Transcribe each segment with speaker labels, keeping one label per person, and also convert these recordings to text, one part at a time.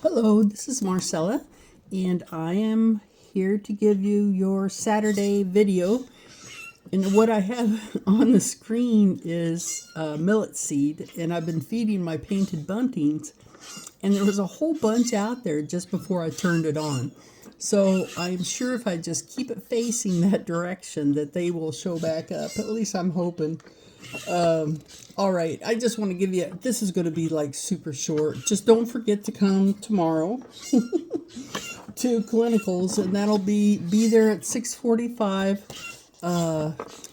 Speaker 1: Hello, this is Marcella, and I am here to give you your Saturday video. And what I have on the screen is millet seed, and I've been feeding my painted buntings, and there was a whole bunch out there just before I turned it on. So I'm sure if I just keep it facing that direction that they will show back up. At least I'm hoping. All right, I just want to give you, this is going to be like super short. Just don't forget to come tomorrow to Clinicals, and that'll be there at 6:45.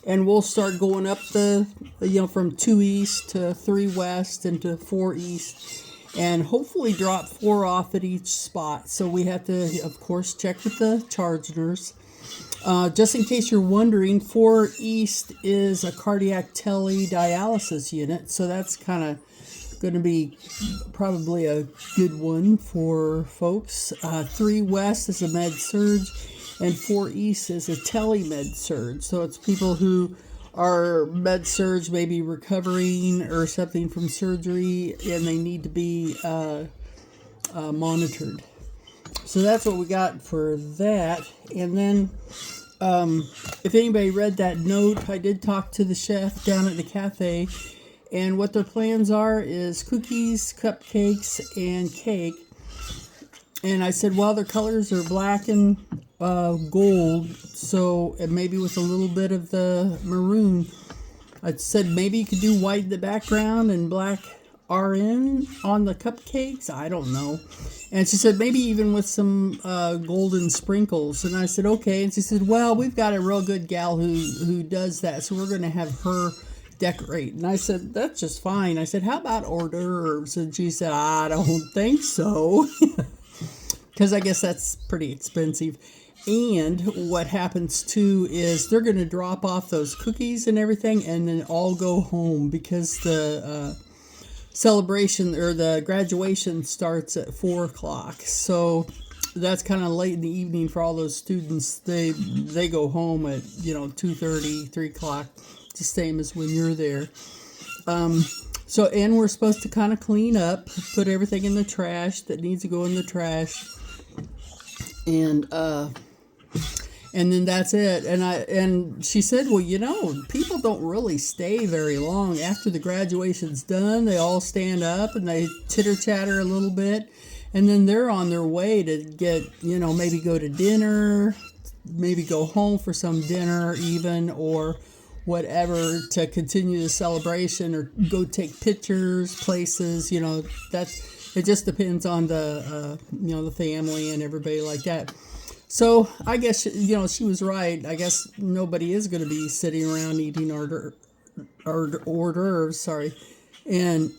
Speaker 1: And we'll start going up from 2 east to 3 west and to 4 east, and hopefully drop 4 off at each spot. So we have to, of course, check with the charge nurse. Just in case you're wondering, 4 East is a cardiac teledialysis unit, so that's kind of going to be probably a good one for folks. 3 West is a med surge, and 4 East is a telemed surge. So it's people who are med surge, maybe recovering or something from surgery, and they need to be monitored. So that's what we got for that. And then if anybody read that note, I did talk to the chef down at the cafe, and what their plans are is cookies, cupcakes, and cake. And I said, well, their colors are black and gold, so and maybe with a little bit of the maroon. I said maybe you could do white in the background and black RN on the cupcakes. I don't know. And she said maybe even with some golden sprinkles. And I said okay. And she said, well, we've got a real good gal who does that, so we're going to have her decorate. And I said that's just fine. I said how about hors d'oeuvres? And she said I don't think so, because I guess that's pretty expensive. And what happens too is they're going to drop off those cookies and everything, and then all go home because the celebration or the graduation starts at 4 o'clock. So that's kind of late in the evening for all those students. They go home at 2:30, 3 o'clock, the same as when you're there. So and we're supposed to kind of clean up, put everything in the trash that needs to go in the trash, and then that's it. And she said, well, people don't really stay very long after the graduation's done. They all stand up and they chitter chatter a little bit, and then they're on their way to get, maybe go to dinner, maybe go home for some dinner even, or whatever, to continue the celebration, or go take pictures places. It just depends on the family and everybody like that. So I guess, she was right. I guess nobody is going to be sitting around eating hors d'oeuvres, and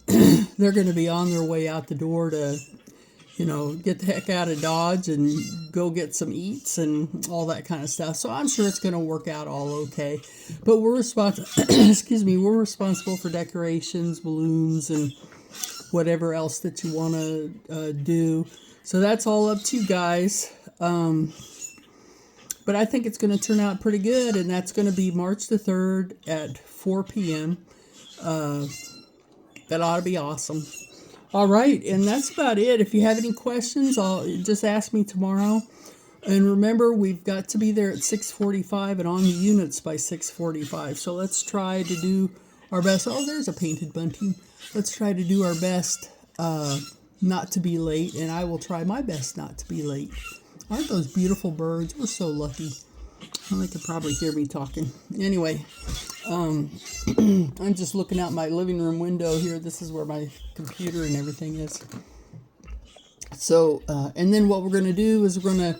Speaker 1: they're going to be on their way out the door to, get the heck out of Dodge and go get some eats and all that kind of stuff. So I'm sure it's going to work out all okay. But we're we're responsible for decorations, balloons, and whatever else that you want to do. So that's all up to you guys. But I think it's going to turn out pretty good, and that's going to be March the 3rd at 4 p.m. That ought to be awesome. All right, and that's about it. If you have any questions, just ask me tomorrow. And remember, we've got to be there at 6:45 and on the units by 6:45. So let's try to do our best. Oh, there's a painted bunting. Let's try to do our best not to be late, and I will try my best not to be late. Aren't those beautiful birds? We're so lucky. Well, they could probably hear me talking. Anyway, I'm just looking out my living room window here. This is where my computer and everything is. So, and then what we're going to do is we're going to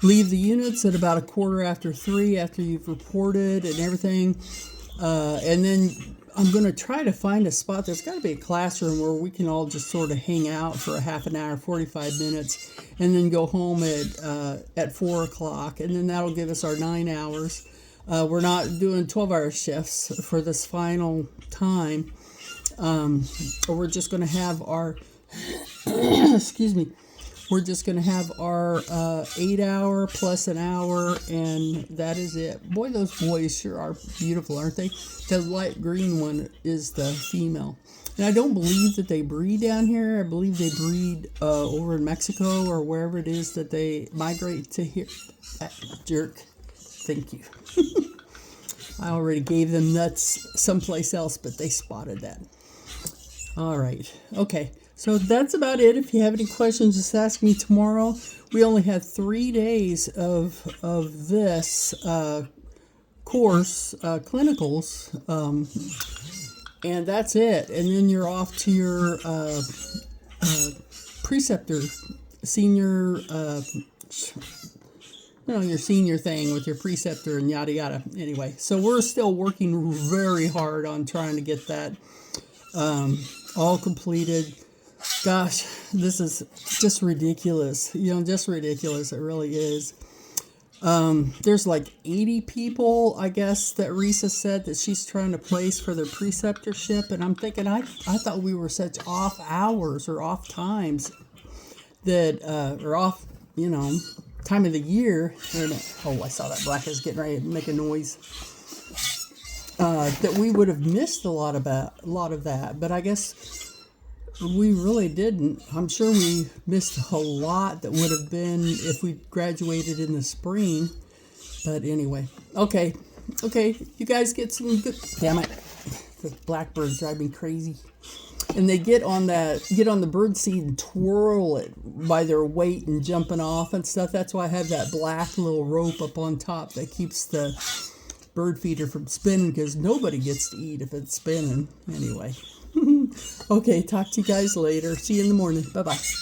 Speaker 1: leave the units at about 3:15 after you've reported and everything. And then I'm going to try to find a spot. There's got to be a classroom where we can all just sort of hang out for a half an hour, 45 minutes, and then go home at 4 o'clock. And then that'll give us our 9 hours. We're not doing 12-hour shifts for this final time. We're just going to have our, excuse me, we're just going to have our 8 hour plus an hour, and that is it. Boy, those boys sure are beautiful, aren't they? The light green one is the female. And I don't believe that they breed down here. I believe they breed over in Mexico or wherever it is that they migrate to here. Jerk. Thank you. I already gave them nuts someplace else, but they spotted that. All right. Okay. So that's about it. If you have any questions, just ask me tomorrow. We only have 3 days of this course, clinicals, and that's it. And then you're off to your preceptor, senior, your senior thing with your preceptor and yada yada. Anyway, so we're still working very hard on trying to get that all completed. Gosh, this is just ridiculous. Just ridiculous. It really is. There's like 80 people, I guess, that Risa said that she's trying to place for their preceptorship. And I'm thinking, I thought we were such off hours or off times that, or off, time of the year. Oh, I saw that black is getting ready to make a noise. That we would have missed a lot of that. But I guess we really didn't. I'm sure we missed a lot that would have been if we graduated in the spring. But anyway, okay. You guys get some good. Damn it, the blackbirds drive me crazy. And they get on the bird seed and twirl it by their weight and jumping off and stuff. That's why I have that black little rope up on top that keeps the bird feeder from spinning, because nobody gets to eat if it's spinning. Anyway. Okay, talk to you guys later. See you in the morning. Bye-bye.